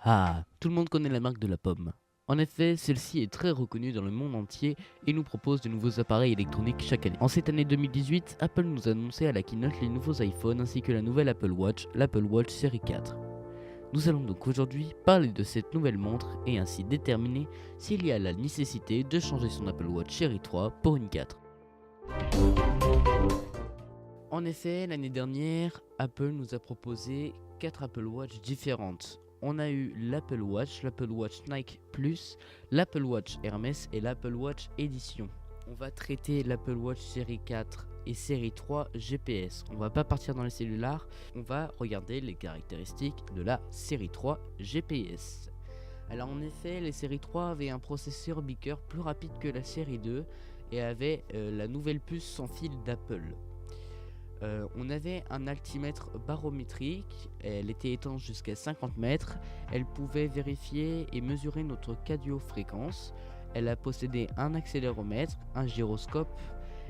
Ah, tout le monde connaît la marque de la pomme. En effet, celle-ci est très reconnue dans le monde entier et nous propose de nouveaux appareils électroniques chaque année. En cette année 2018, Apple nous a annoncé à la keynote les nouveaux iPhones ainsi que la nouvelle Apple Watch, l'Apple Watch série 4. Nous allons donc aujourd'hui parler de cette nouvelle montre et ainsi déterminer s'il y a la nécessité de changer son Apple Watch série 3 pour une 4. En effet, l'année dernière, Apple nous a proposé 4 Apple Watch différentes. On a eu l'Apple Watch Nike Plus, l'Apple Watch Hermès et l'Apple Watch Edition. On va traiter l'Apple Watch série 4 et série 3 GPS. On va pas partir dans les cellulaires, on va regarder les caractéristiques de la série 3 GPS. Alors en effet, les séries 3 avaient un processeur Beaker plus rapide que la série 2 et avaient la nouvelle puce sans fil d'Apple. On avait un altimètre barométrique, elle était étanche jusqu'à 50 mètres, elle pouvait vérifier et mesurer notre cardiofréquence, elle a possédé un accéléromètre, un gyroscope,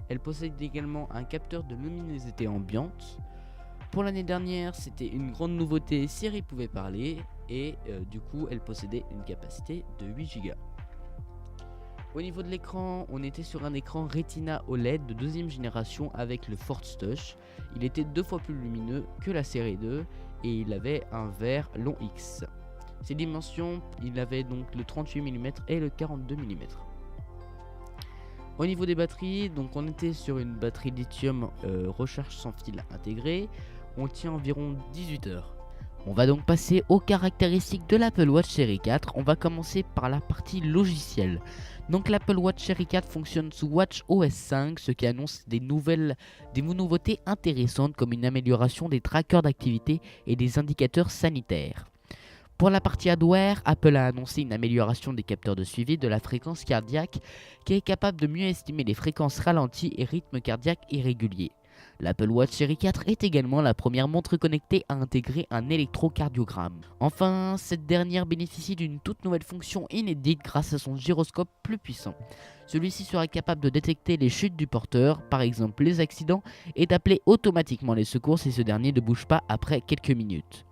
elle possède également un capteur de luminosité ambiante. Pour l'année dernière, c'était une grande nouveauté, Siri pouvait parler et du coup elle possédait une capacité de 8 Go. Au niveau de l'écran, on était sur un écran Retina OLED de deuxième génération avec le Force Touch. Il était 2 fois plus lumineux que la série 2 et il avait un verre long X. Ses dimensions, il avait donc le 38 mm et le 42 mm. Au niveau des batteries, donc on était sur une batterie lithium recharge sans fil intégré. On tient environ 18 heures. On va donc passer aux caractéristiques de l'Apple Watch série 4. On va commencer par la partie logicielle. Donc l'Apple Watch série 4 fonctionne sous WatchOS 5, ce qui annonce des nouveautés intéressantes comme une amélioration des trackers d'activité et des indicateurs sanitaires. Pour la partie hardware, Apple a annoncé une amélioration des capteurs de suivi de la fréquence cardiaque qui est capable de mieux estimer les fréquences ralenties et rythmes cardiaques irréguliers. L'Apple Watch série 4 est également la première montre connectée à intégrer un électrocardiogramme. Enfin, cette dernière bénéficie d'une toute nouvelle fonction inédite grâce à son gyroscope plus puissant. Celui-ci sera capable de détecter les chutes du porteur, par exemple les accidents, et d'appeler automatiquement les secours si ce dernier ne bouge pas après quelques minutes.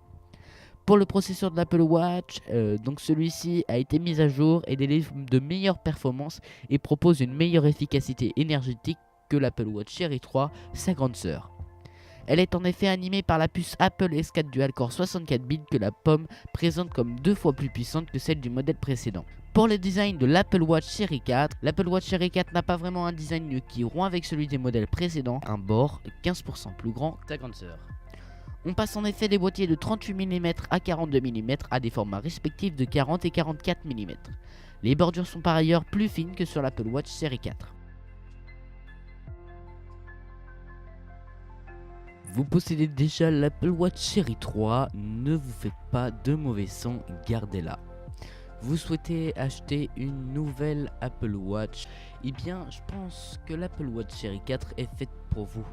Pour le processeur de l'Apple Watch, donc celui-ci a été mis à jour et délivre de meilleures performances et propose une meilleure efficacité énergétique que l'Apple Watch série 3, sa grande sœur. Elle est en effet animée par la puce Apple S4 Dual-Core 64 bits que la pomme présente comme 2 fois plus puissante que celle du modèle précédent. Pour le design de l'Apple Watch série 4, l'Apple Watch série 4 n'a pas vraiment un design qui rompt avec celui des modèles précédents, un bord 15% plus grand que sa grande sœur. On passe en effet des boîtiers de 38 mm à 42 mm à des formats respectifs de 40 et 44 mm. Les bordures sont par ailleurs plus fines que sur l'Apple Watch série 4. Vous possédez déjà l'Apple Watch série 3, ne vous faites pas de mauvais son, gardez-la. Vous souhaitez acheter une nouvelle Apple Watch? Eh bien, je pense que l'Apple Watch série 4 est faite pour vous.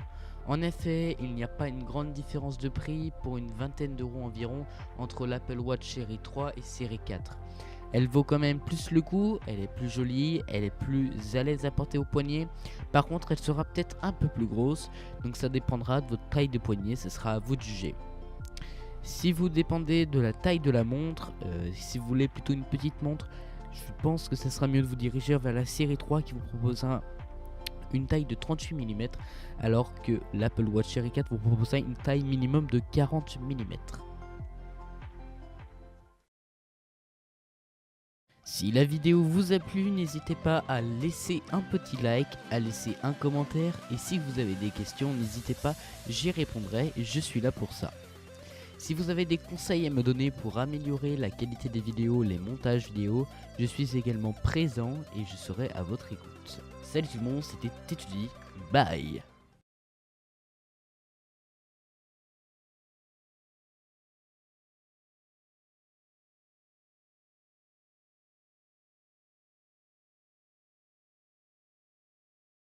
En effet, il n'y a pas une grande différence de prix pour une vingtaine d'euros environ entre l'Apple Watch série 3 et série 4. Elle vaut quand même plus le coup, elle est plus jolie, elle est plus à l'aise à porter au poignet. Par contre, elle sera peut-être un peu plus grosse, donc ça dépendra de votre taille de poignet, ce sera à vous de juger. Si vous dépendez de la taille de la montre, si vous voulez plutôt une petite montre, je pense que ça sera mieux de vous diriger vers la série 3 qui vous proposera une taille de 38 mm, alors que l'Apple Watch série 4 vous proposera une taille minimum de 40 mm. Si la vidéo vous a plu, n'hésitez pas à laisser un petit like, à laisser un commentaire et si vous avez des questions, n'hésitez pas, j'y répondrai, je suis là pour ça. Si vous avez des conseils à me donner pour améliorer la qualité des vidéos, les montages vidéo, je suis également présent et je serai à votre écoute. Salut tout le monde, c'était Tetudi, bye.